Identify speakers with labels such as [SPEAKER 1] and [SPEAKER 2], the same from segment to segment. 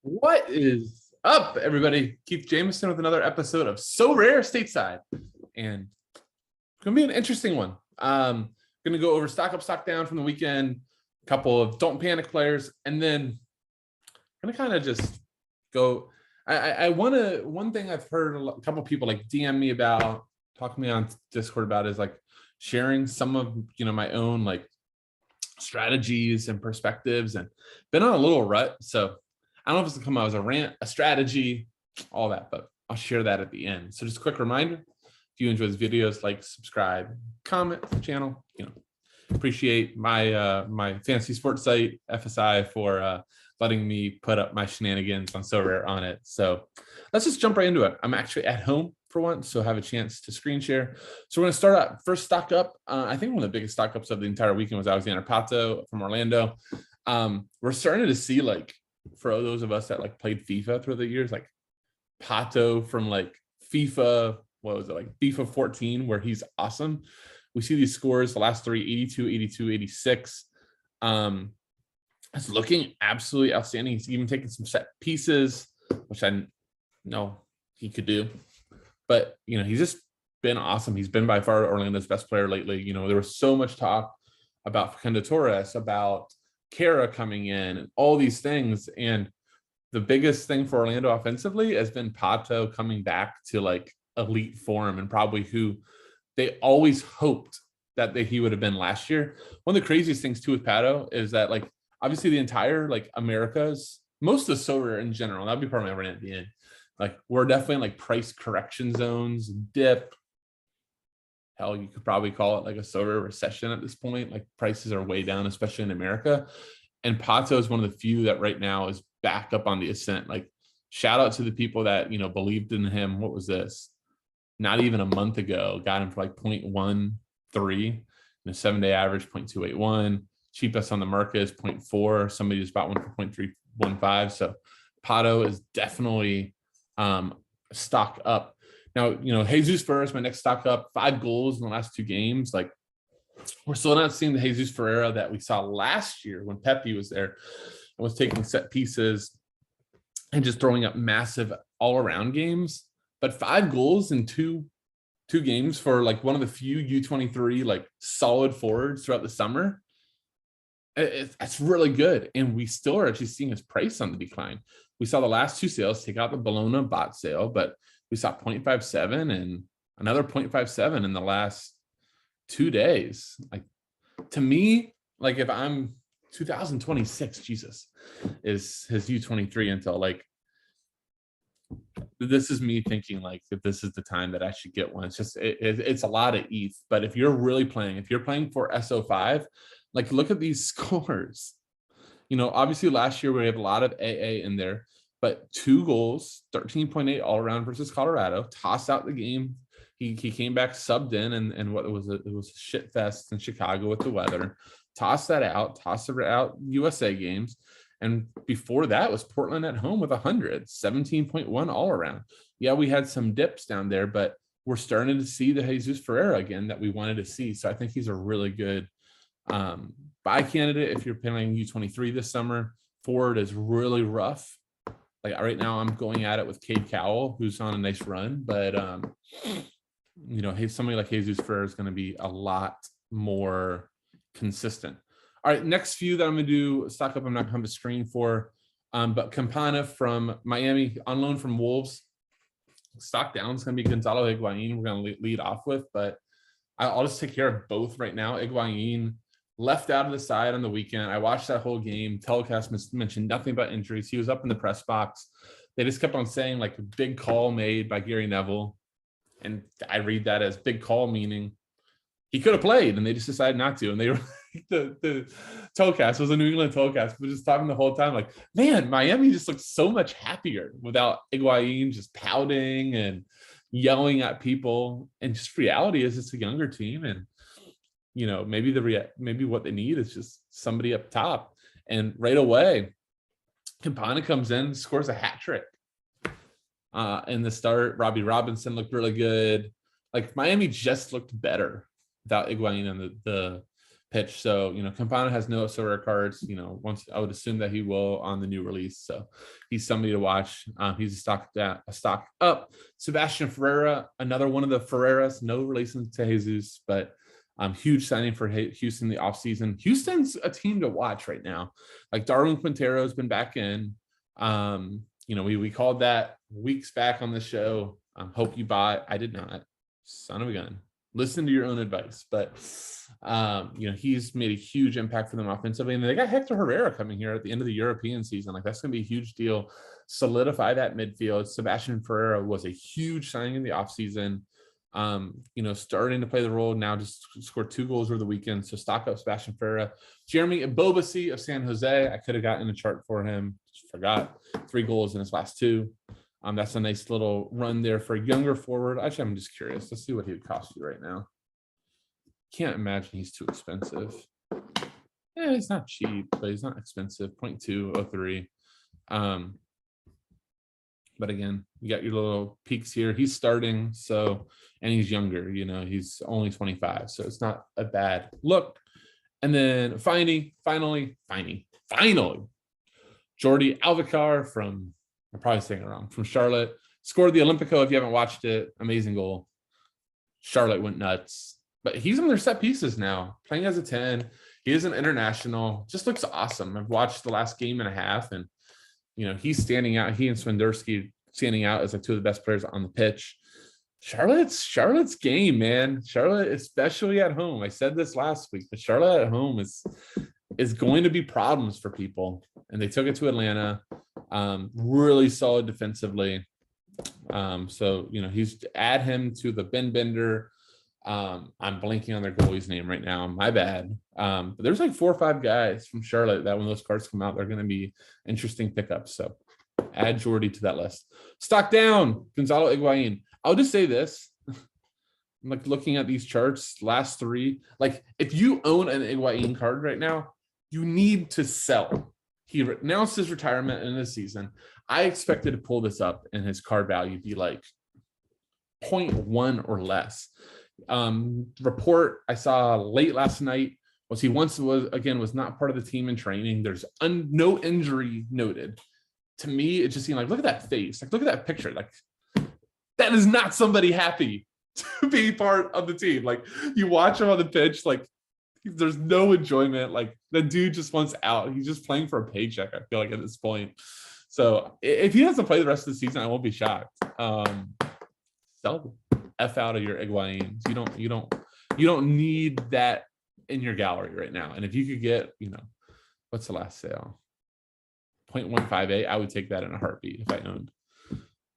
[SPEAKER 1] What is up, everybody? Keith Jameson with another episode of Sorare Stateside, and it's gonna be an interesting one. Gonna go over stock up, stock down from the weekend, a couple of don't panic players, and then gonna kind of just go. I want to. One thing I've heard a couple people like DM me about, talk to me on Discord about is like sharing some of my own like strategies and perspectives, and been on a little rut. So I don't know if it's gonna come out as a rant, a strategy, all that, but I'll share that at the end. So just a quick reminder, if you enjoy these videos, like, subscribe, comment the channel. Appreciate my fantasy sports site FSI for letting me put up my shenanigans on Sorare on it. So let's just jump right into it. I'm actually at home for once, so have a chance to screen share. So we're going to start out first stock up. I think one of the biggest stock ups of the entire weekend was Alexander Pato from Orlando. We're starting to see, like, for those of us that like played FIFA through the years, like Pato from like FIFA, what was it, like FIFA 14, where he's awesome. We see these scores, the last three, 82, 82, 86. It's looking absolutely outstanding. He's even taking some set pieces, which I know he could do. But, he's just been awesome. He's been by far Orlando's best player lately. There was so much talk about Facundo Torres, about Kara coming in, and all these things. And the biggest thing for Orlando offensively has been Pato coming back to like elite form, and probably who they always hoped that he would have been last year. One of the craziest things too with Pato is that, like, obviously the entire like Americas, most of the Sorare in general, that'd be part of my rant at the end. Like, we're definitely in like price correction zones, dip. Hell, you could probably call it like a Sorare recession at this point. Like, prices are way down, especially in America. And Pato is one of the few that right now is back up on the ascent. Like, shout out to the people that, believed in him. What was this? Not even a month ago, got him for like 0.13, 7-day average 0.281. Cheapest on the market is 0.4. Somebody just bought one for 0.315. So Pato is definitely stock up. Now, Jesus Ferreira is my next stock up. 5 goals in the last 2 games. Like, we're still not seeing the Jesus Ferreira that we saw last year when Pepe was there and was taking set pieces and just throwing up massive all-around games. But 5 goals in two games for like one of the few U23 like solid forwards throughout the summer, it's really good. And we still are actually seeing his price on the decline. We saw the last 2 sales, take out the Bologna bot sale, but we saw 0.57 and another 0.57 in the last 2 days. Like, to me, like, if I'm 2026, Jesus, is his U23 until, like, this is me thinking like if this is the time that I should get one. It's just it's a lot of ETH. But if you're playing for SO5, like, look at these scores. Obviously last year we have a lot of AA in there, but 2 goals, 13.8 all around versus Colorado, tossed out the game. He came back subbed in, and what was it? It was a shit fest in Chicago with the weather. Tossed it out USA games. And before that was Portland at home with 100, 17.1 all around. Yeah, we had some dips down there, but we're starting to see the Jesus Ferreira again that we wanted to see. So I think he's a really good buy candidate if you're playing U23 this summer. Forward is really rough. Like, right now I'm going at it with Cade Cowell, who's on a nice run, but somebody like Jesus Ferreira is going to be a lot more consistent. All right, next few that I'm going to do stock up, I'm not going to have a screen for, but Campana from Miami on loan from Wolves. Stock down is going to be Gonzalo Higuain. We're going to lead off with, but I'll just take care of both right now. Higuain left out of the side on the weekend. I watched that whole game. Telecast mentioned nothing about injuries. He was up in the press box. They just kept on saying like a big call made by Gary Neville, and I read that as big call meaning he could have played, and they just decided not to. And they were the telecast was a New England telecast, but just talking the whole time like, man, Miami just looks so much happier without Higuain just pouting and yelling at people. And just reality is it's a younger team, and maybe what they need is just somebody up top. And right away, Campana comes in, scores a hat trick. In the start, Robbie Robinson looked really good. Like, Miami just looked better without Higuain in the pitch. So, Campana has no Sorare cards. Once I would assume that he will on the new release. So he's somebody to watch. He's a stock up. Sebastian Ferreira, another one of the Ferreiras, no relation to Jesus, but huge signing for Houston the offseason. Houston's a team to watch right now. Like Darwin Quintero has been back in. We called that weeks back on the show. Hope you bought. I did not. Son of a gun. Listen to your own advice. But he's made a huge impact for them offensively. And they got Hector Herrera coming here at the end of the European season. Like, that's going to be a huge deal. Solidify that midfield. Sebastian Ferreira was a huge signing in the offseason. Starting to play the role now, just scored 2 goals over the weekend. So stock up Sebastian Ferreira. Jeremy Ebobisse of San Jose. I could have gotten a chart for him. Just forgot. 3 goals in his last 2. That's a nice little run there for a younger forward. Actually, I'm just curious. Let's see what he would cost you right now. Can't imagine he's too expensive. Yeah, he's not cheap, but he's not expensive. 0.203. But again, you got your little peaks here. He's starting, so, and he's younger, he's only 25, so it's not a bad look. And then finally, Jordi Alvacar from, I'm probably saying it wrong, from Charlotte. Scored the Olympico. If you haven't watched it, amazing goal. Charlotte went nuts. But he's on their set pieces now, playing as a 10. He is an international. Just looks awesome. I've watched the last game and a half, and he's standing out. He and Swenderski standing out as like 2 of the best players on the pitch. Charlotte's game, man. Charlotte, especially at home. I said this last week, but Charlotte at home is going to be problems for people. And they took it to Atlanta. Really solid defensively. So he's add him to the Ben Bender. I'm blanking on their goalie's name right now. My bad. But there's like 4 or 5 guys from Charlotte that when those cards come out, they're going to be interesting pickups. So add Jordy to that list. Stock down, Gonzalo Higuain. I'll just say this. I'm like looking at these charts, last 3. Like, if you own an Higuain card right now, you need to sell. He announced his retirement in this season. I expected to pull this up and his card value be like 0.1 or less. Report I saw late last night was he was not part of the team in training. There's no injury noted. To me, it just seemed like, look at that face. Like, look at that picture. Like, that is not somebody happy to be part of the team. Like, you watch him on the pitch, like, there's no enjoyment. Like, the dude just wants out. He's just playing for a paycheck, I feel like, at this point. So if he has to play the rest of the season, I won't be shocked. Sell F out of your Higuains. You don't need that in your gallery right now. And if you could get, what's the last sale? 0.158, I would take that in a heartbeat if I owned.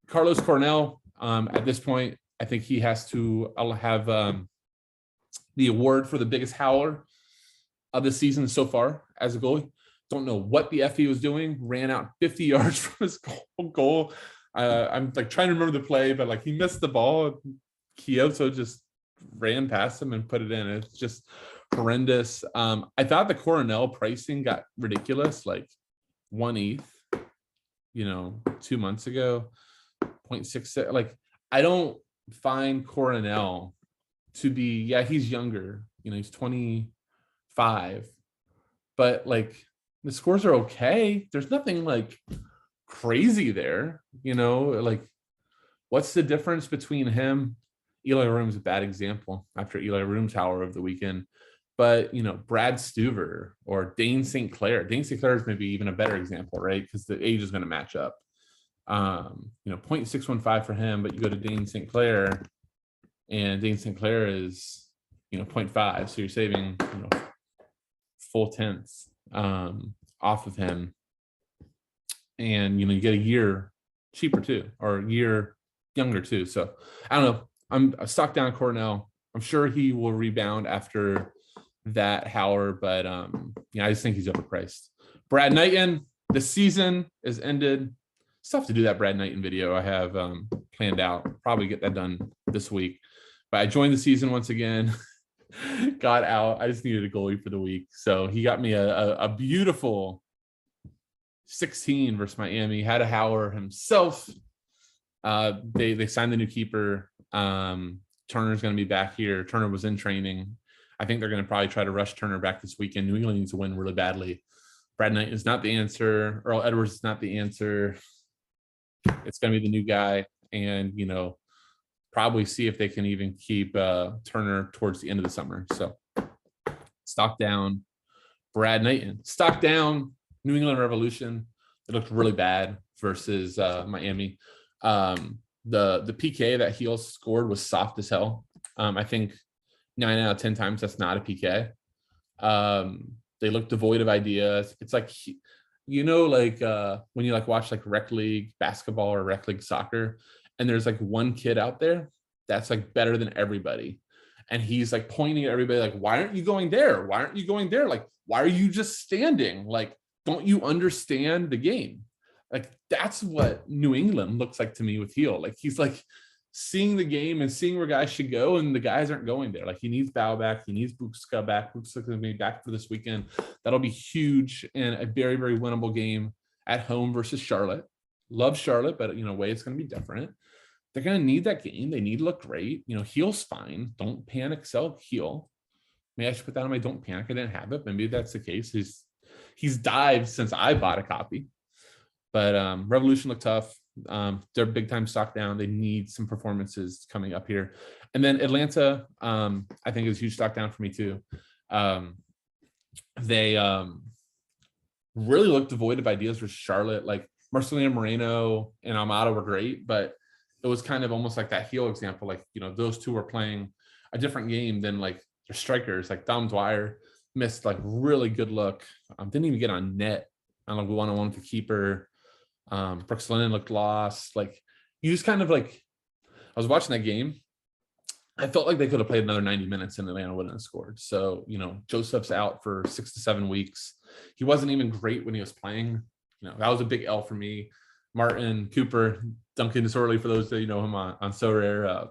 [SPEAKER 1] Carlos Cornell, at this point, I think he has to have the award for the biggest howler of the season so far as a goalie. Don't know what the F he was doing. Ran out 50 yards from his goal. I'm like trying to remember the play, but like he missed the ball. Kyoto just ran past him and put it in. It's just horrendous. I thought the Coronel pricing got ridiculous, like 1 ETH, 2 months ago, 0.66. Like, I don't find Coronel to be, he's younger, he's 25, but like the scores are okay. There's nothing like crazy there, like what's the difference between him? Eli Room's a bad example after Eli Room's hour of the weekend, but Brad Stuver or Dane St. Clair. Dane St. Clair is maybe even a better example, right? Because the age is going to match up. 0.615 for him, but you go to Dane St. Clair, and Dane St. Clair is 0.5, so you're saving full tenths off of him, and you get a year cheaper too, or a year younger too. So I don't know. I'm stock down Cornell. I'm sure he will rebound after that hour, but I just think he's overpriced. Brad Knighton, the season is ended. Still have to do that Brad Knighton video I have planned out. Probably get that done this week. But I joined the season once again. Got out. I just needed a goalie for the week. So he got me a beautiful 16 versus Miami. Had a howler himself. They signed the new keeper. Turner's going to be back here. Turner was in training. I think they're going to probably try to rush Turner back this weekend. New England needs to win really badly. Brad Knight is not the answer. Earl Edwards is not the answer. It's going to be the new guy, and probably see if they can even keep Turner towards the end of the summer. So stock down, Brad Knight. Stock down, New England Revolution. It looked really bad versus Miami. The PK that Heel scored was soft as hell. I think 9 out of 10 times that's not a PK. They look devoid of ideas. It's like, when you watch rec league basketball or rec league soccer, and there's one kid out there that's better than everybody, and he's pointing at everybody why aren't you going there? Why aren't you going there? Why are you just standing? Don't you understand the game? That's what New England looks like to me with Heel. He's seeing the game and seeing where guys should go, and the guys aren't going there. He needs Bow back. He needs Bukska back. Bukska going to be back for this weekend. That'll be huge and a very, very winnable game at home versus Charlotte. Love Charlotte, but way it's going to be different. They're going to need that game. They need to look great. Heel's fine. Don't panic, sell Heel. Maybe I should put that on my don't panic. I didn't have it, but maybe that's the case. He's dived since I bought a copy. But Revolution looked tough. They're big time stock down. They need some performances coming up here. And then Atlanta, I think is huge stock down for me too. They really looked devoid of ideas for Charlotte. Marcelino Moreno and Almada were great, but it was kind of almost like that Heel example. Those two were playing a different game than their strikers. Dom Dwyer missed really good look. Didn't even get on net on one-on-one with the keeper. Brooks Lennon looked lost. You just kind of I was watching that game. I felt like they could have played another 90 minutes and Atlanta wouldn't have scored. So, Joseph's out for 6 to 7 weeks. He wasn't even great when he was playing. That was a big L for me. Martin, Cooper, Duncan Disorderly, for those that know him on Sorare.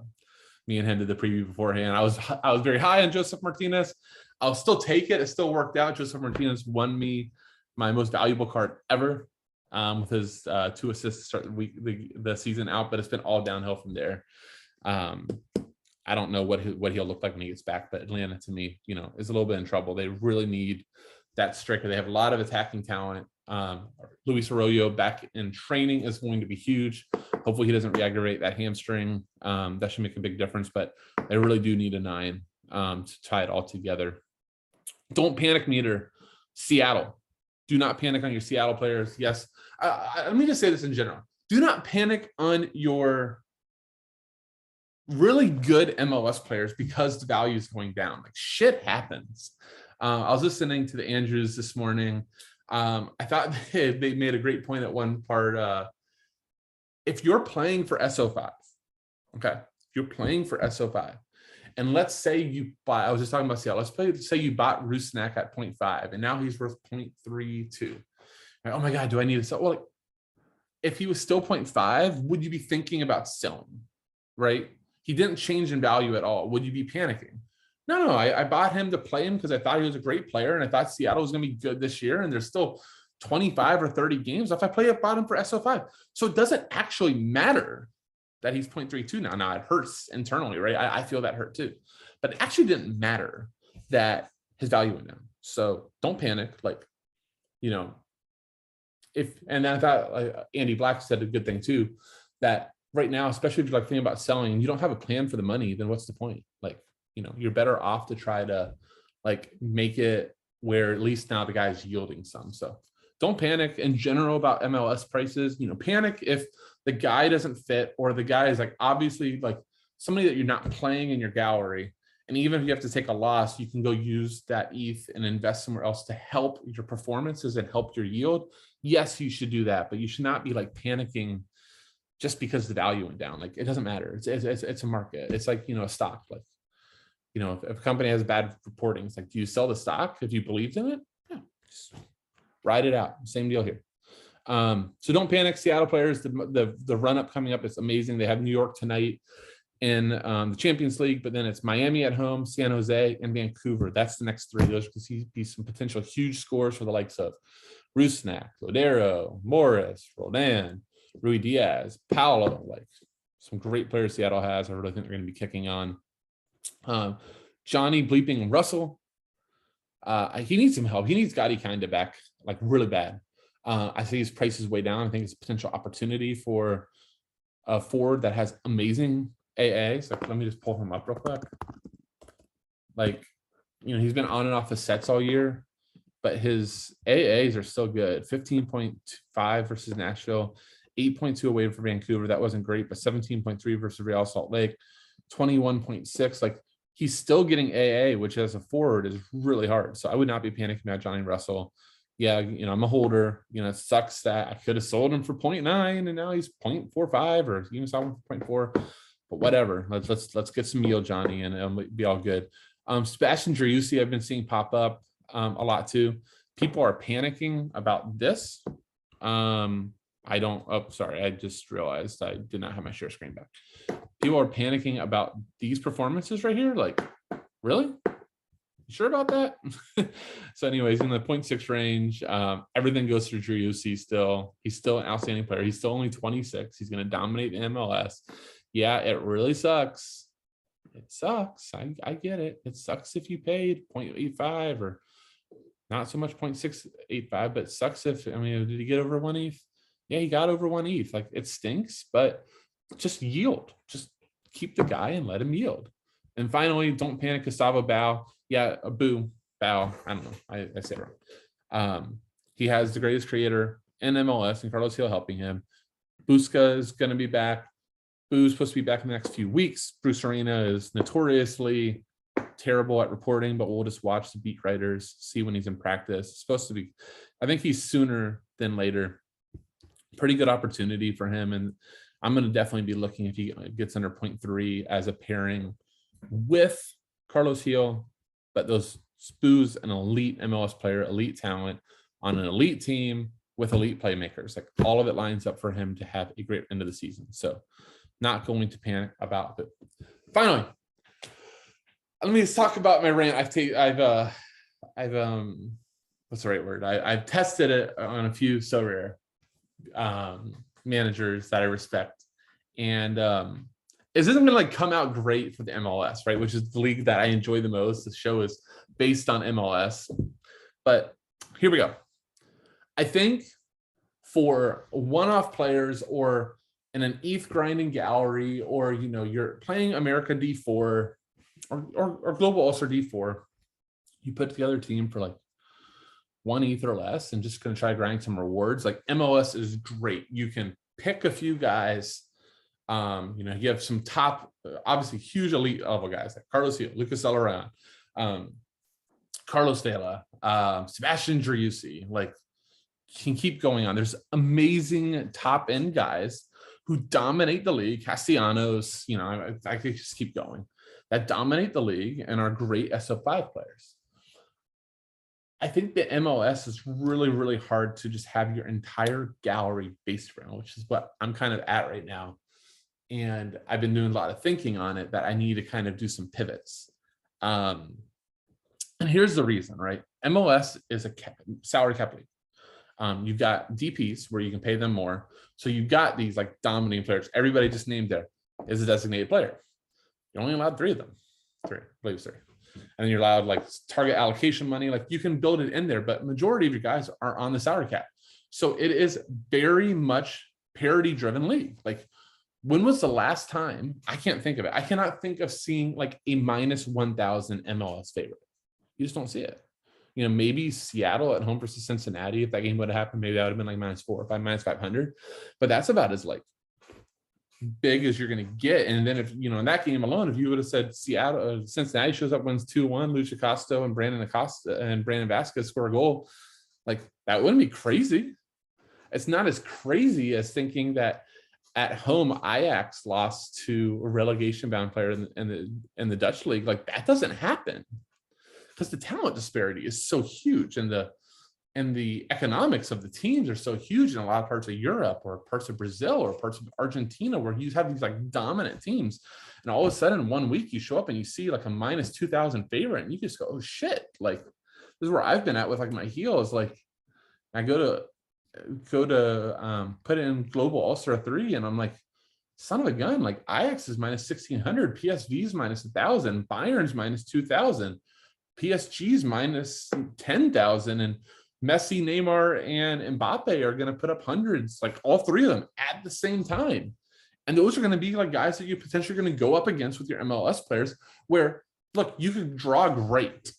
[SPEAKER 1] Me and him did the preview beforehand. I was very high on Joseph Martinez. I'll still take it. It still worked out. Joseph Martinez won me my most valuable card ever with his 2 assists to start the season out, but it's been all downhill from there. I don't know what he'll look like when he gets back, but Atlanta to me, is a little bit in trouble. They really need that striker. They have a lot of attacking talent. Luis Arroyo back in training is going to be huge. Hopefully he doesn't re-aggravate that hamstring. That should make a big difference, but they really do need a 9 to tie it all together. Don't panic meter, Seattle. Do not panic on your Seattle players. Yes. Let me just say this in general. Do not panic on your really good MLS players because the value is going down. Shit happens. I was listening to the Andrews this morning. I thought they made a great point at one part. If you're playing for SO5, okay, if you're playing for SO5, and let's say you buy, I was just talking about Seattle, let's say you bought Rusnak at 0.5 and now he's worth 0.32. Like, oh my God, do I need to sell? Well, if he was still 0.5, would you be thinking about selling, right? He didn't change in value at all. Would you be panicking? No, I bought him to play him because I thought he was a great player and I thought Seattle was going to be good this year. And there's still 25 or 30 games if I play at bottom for SO5. So it doesn't actually matter that he's 0.32 now. Now it hurts internally, right? I feel that hurt too. But it actually didn't matter that his value went down. So don't panic. And then I thought Andy Black said a good thing too, that right now, especially if you're thinking about selling and you don't have a plan for the money, then what's the point? You're better off to try to make it where at least now the guy's yielding some. So don't panic in general about MLS prices. Panic if the guy doesn't fit or the guy is obviously somebody that you're not playing in your gallery. And even if you have to take a loss, you can go use that ETH and invest somewhere else to help your performances and help your yield. Yes, you should do that, but you should not be panicking just because the value went down. It doesn't matter. It's a market. It's a stock. If a company has bad reporting, it's do you sell the stock if you believed in it? Yeah, just ride it out. Same deal here. So don't panic, Seattle players. The run up coming up is amazing. They have New York tonight in the Champions League, but then it's Miami at home, San Jose, and Vancouver. That's the next 3. Those could be some potential huge scores for the likes of Rusnak, Lodero, Morris, Roldan, Rui Diaz, Paolo. Some great players Seattle has. I really think they're going to be kicking on. Johnny bleeping Russell. He needs some help. He needs Gotti kind of back, like really bad. I see his price is way down. I think it's a potential opportunity for a forward that has amazing AA. So let me just pull him up real quick. Like, he's been on and off the sets all year, but his AAs are still good. 15.5 versus Nashville, 8.2 away for Vancouver. That wasn't great, but 17.3 versus Real Salt Lake, 21.6. Like, he's still getting AA, which as a forward is really hard. So I would not be panicking about Johnny Russell. Yeah, I'm a holder. It sucks that I could have sold him for 0.9 and now he's 0.45 or even saw him for 0.4. But whatever. Let's get some yield, Johnny, and it'll be all good. Sebastian Driussi, I've been seeing pop up a lot too. People are panicking about this. Sorry, I just realized I did not have my share screen back. People are panicking about these performances right here. Like, really? You sure about that? So anyways, in the 0.6 range, everything goes through Driussi still. He's still an outstanding player. He's still only 26. He's going to dominate the MLS. Yeah, it really sucks. It sucks. I get it. It sucks if you paid 0.85 or not so much 0.685, but it sucks if, did he get over 1 ETH? Yeah, he got over 1 ETH. Like, it stinks, but just yield. Just keep the guy and let him yield. And finally, don't panic, Gustavo Bao. Yeah, Bao. I don't know. I say it wrong. He has the greatest creator in MLS and Carlos Hill helping him. Busca is going to be back. Boo's supposed to be back in the next few weeks. Bruce Arena is notoriously terrible at reporting, but we'll just watch the beat writers, see when he's in practice. It's supposed to be, I think he's sooner than later. Pretty good opportunity for him. And I'm going to definitely be looking if he gets under 0.3 as a pairing with Carlos Hill. But those Boo's an elite MLS player, elite talent on an elite team with elite playmakers. Like, all of it lines up for him to have a great end of the season. So not going to panic about it. Finally, let me just talk about my rant. I've what's the right word? I've tested it on a few Sorare managers that I respect, and this isn't going to come out great for the MLS, right? Which is the league that I enjoy the most. The show is based on MLS, but here we go. I think for one-off players or in an ETH grinding gallery, or you're playing America D4 or Global All-Star D4, you put together a team for like 1 ETH or less and just going to try grinding some rewards. Like, MLS is great. You can pick a few guys. You have some top, obviously huge elite level guys like Carlos Hill, Lucas Celerán, Carlos Vela, Sebastian Driussi. Like, can keep going on. There's amazing top end guys who dominate the league. Castellanos, I could just keep going, that dominate the league and are great SO5 players. I think the MLS is really, really hard to just have your entire gallery based around, which is what I'm kind of at right now. And I've been doing a lot of thinking on it that I need to kind of do some pivots. And here's the reason, right? MLS is a salary cap league. You've got DPs where you can pay them more. So you've got these like dominating players. Everybody just named there is a designated player. You're only allowed 3 of them. 3, I believe 3. And then you're allowed like target allocation money. Like, you can build it in there, but majority of your guys are on the salary cap. So it is very much parity driven league. Like, when was the last time? I can't think of it. I cannot think of seeing like a -1,000 MLS favorite. You just don't see it. Maybe Seattle at home versus Cincinnati. If that game would have happened, maybe that would have been like -4 or -500. But that's about as like big as you're going to get. And then if in that game alone, if you would have said Cincinnati shows up, wins 2-1, Lucha Costa and Brandon Vasquez score a goal, like, that wouldn't be crazy. It's not as crazy as thinking that at home Ajax lost to a relegation bound player in the Dutch league. Like, that doesn't happen because the talent disparity is so huge, and the economics of the teams are so huge in a lot of parts of Europe or parts of Brazil or parts of Argentina, where you have these like dominant teams, and all of a sudden in 1 week you show up and you see like a -2,000 favorite, and you just go, oh shit. Like, this is where I've been at with like my heels. Like, I go to put it in Global All-Star 3, and I'm like, son of a gun, like Ajax is minus 1,600, PSV's minus 1,000, Bayern's minus 2,000, PSG's minus 10,000, and Messi, Neymar, and Mbappe are going to put up hundreds, like all three of them at the same time. And those are going to be like guys that you potentially going to go up against with your MLS players, where look, you could draw great.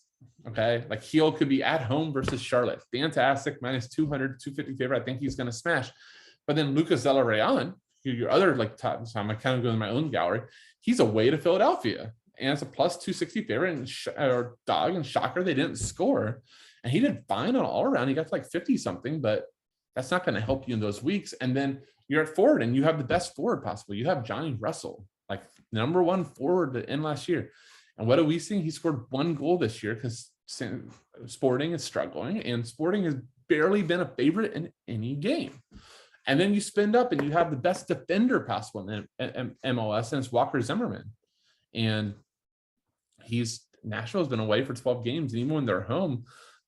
[SPEAKER 1] Okay. Like Heel could be at home versus Charlotte. Fantastic. Minus 200, 250 favorite. I think he's going to smash. But then Lucas Zelarayan, your other like top, so I'm kind of going to my own gallery. He's away to Philadelphia. And it's a plus 260 favorite, and or dog, and shocker, they didn't score. And he did fine on all around. He got to like 50 something, but that's not going to help you in those weeks. And then you're at forward and you have the best forward possible. You have Johnny Russell, like number one forward to end last year. And what are we seeing? He scored 1 goal this year because Sporting is struggling, and Sporting has barely been a favorite in any game. And then you spend up and you have the best defender possible in MLS, and it's Walker Zimmerman. And Nashville's been away for 12 games, and even when they're home,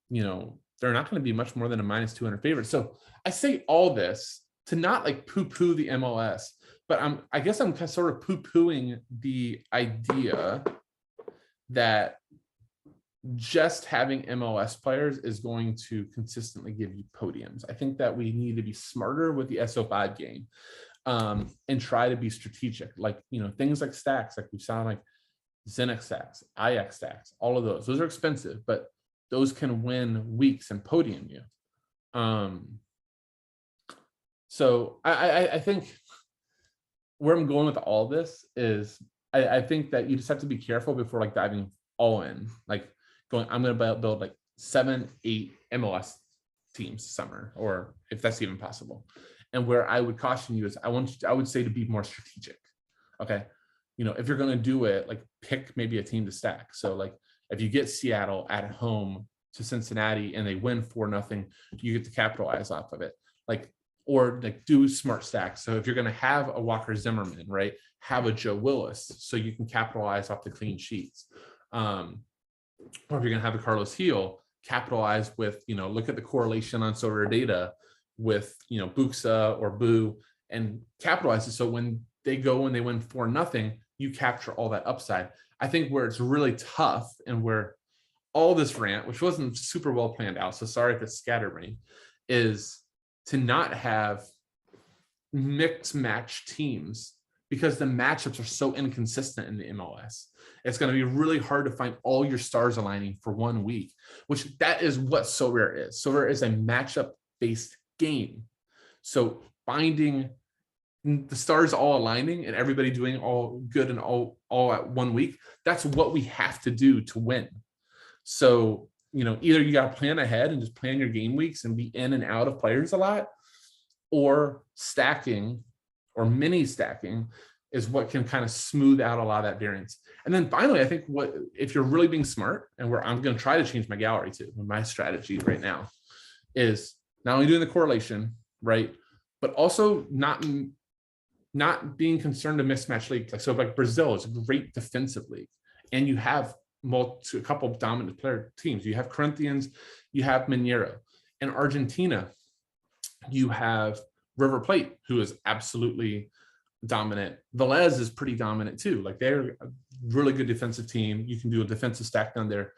[SPEAKER 1] they're not going to be much more than a minus 200 favorite. So I say all this to not like poo-poo the MLS, but I guess I'm sort of poo-pooing the idea that just having MLS players is going to consistently give you podiums. I think that we need to be smarter with the SO5 game, and try to be strategic. Like, things like stacks, like we saw, like Zenix stacks, Ajax stacks, all of those are expensive, but those can win weeks and podium you. So I think where I'm going with all this is I think that you just have to be careful before like diving all in, like going, I'm going to build like 7, 8 MLS teams summer, or if that's even possible. And where I would caution you is I would say to be more strategic. Okay. If you're going to do it, like pick maybe a team to stack. So like if you get Seattle at home to Cincinnati and they win 4-0, you get to capitalize off of it. Or do smart stacks. So if you're going to have a Walker Zimmerman, right, have a Joe Willis, so you can capitalize off the clean sheets. Or if you're going to have a Carlos Heel, capitalize with, look at the correlation on Sorare data with, Buxa or Boo, and capitalize it. So when they go and they win 4-0, you capture all that upside. I think where it's really tough, and where all this rant, which wasn't super well planned out, so sorry if it's scatterbrained, is to not have mixed match teams, because the matchups are so inconsistent in the MLS. It's going to be really hard to find all your stars aligning for 1 week, which that is what Sorare is. Sorare is a matchup-based game. So finding the stars all aligning and everybody doing all good and all at 1 week, that's what we have to do to win. So, either you got to plan ahead and just plan your game weeks and be in and out of players a lot, or stacking or mini stacking is what can kind of smooth out a lot of that variance. And then finally, I think if you're really being smart, and where I'm going to try to change my gallery to, my strategy right now is not only doing the correlation, right, but also not being concerned to mismatch leagues. Like Brazil is a great defensive league, and you have a couple of dominant player teams. You have Corinthians, you have Mineiro. In Argentina, you have River Plate, who is absolutely dominant. Velez is pretty dominant too. Like, they're a really good defensive team. You can do a defensive stack down there.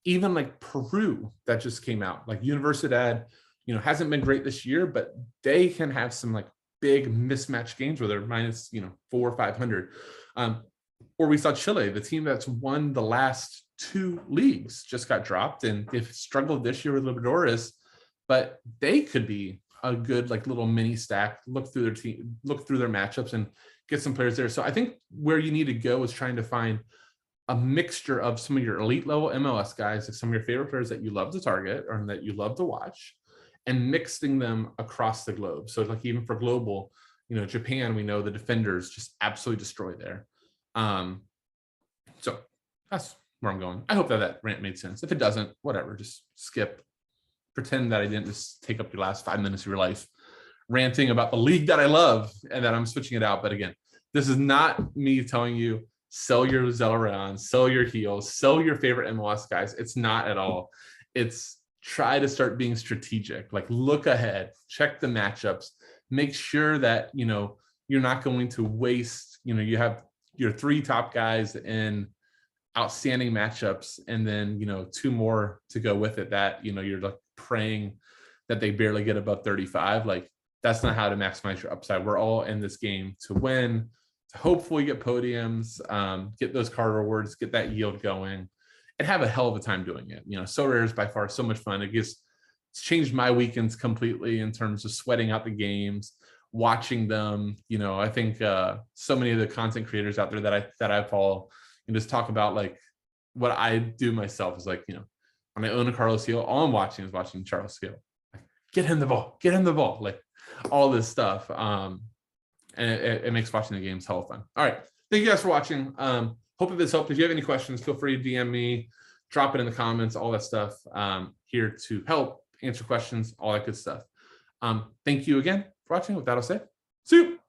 [SPEAKER 1] Even like Peru, that just came out, like Universidad, hasn't been great this year, but they can have some like big mismatch games where they're minus, 400 or 500. Or we saw Chile, the team that's won the last 2 leagues, just got dropped, and they've struggled this year with Libertadores, but they could be a good like little mini stack. Look through their team, look through their matchups, and get some players there. So I think where you need to go is trying to find a mixture of some of your elite level MLS guys, like some of your favorite players that you love to target or that you love to watch, and mixing them across the globe. So like even for global, Japan, we know the defenders just absolutely destroy there. So that's where I'm going. I hope that rant made sense. If it doesn't, whatever, just skip. Pretend that I didn't just take up your last 5 minutes of your life ranting about the league that I love and that I'm switching it out. But again, this is not me telling you sell your Zelarayan, sell your Heels, sell your favorite MLS guys. It's not at all. It's try to start being strategic. Like, look ahead, check the matchups, make sure that, you're not going to waste, you have your 3 top guys in outstanding matchups, and then, 2 more to go with it that, you're like praying that they barely get above 35. Like, that's not how to maximize your upside. We're all in this game to win, to hopefully get podiums, get those card rewards, get that yield going, and have a hell of a time doing it. Sorare is by far so much fun. It's changed my weekends completely in terms of sweating out the games, watching them. I think so many of the content creators out there that I follow and just talk about like what I do myself is like, when I own a Carlos Gil, all I'm watching is watching Charles Gil. Like, get him the ball, like all this stuff. And it makes watching the games hella fun. All right. Thank you guys for watching. Hope that this helped. If you have any questions, feel free to DM me, drop it in the comments, all that stuff. Here to help answer questions, all that good stuff. Thank you again for watching. With that, I'll say, see you.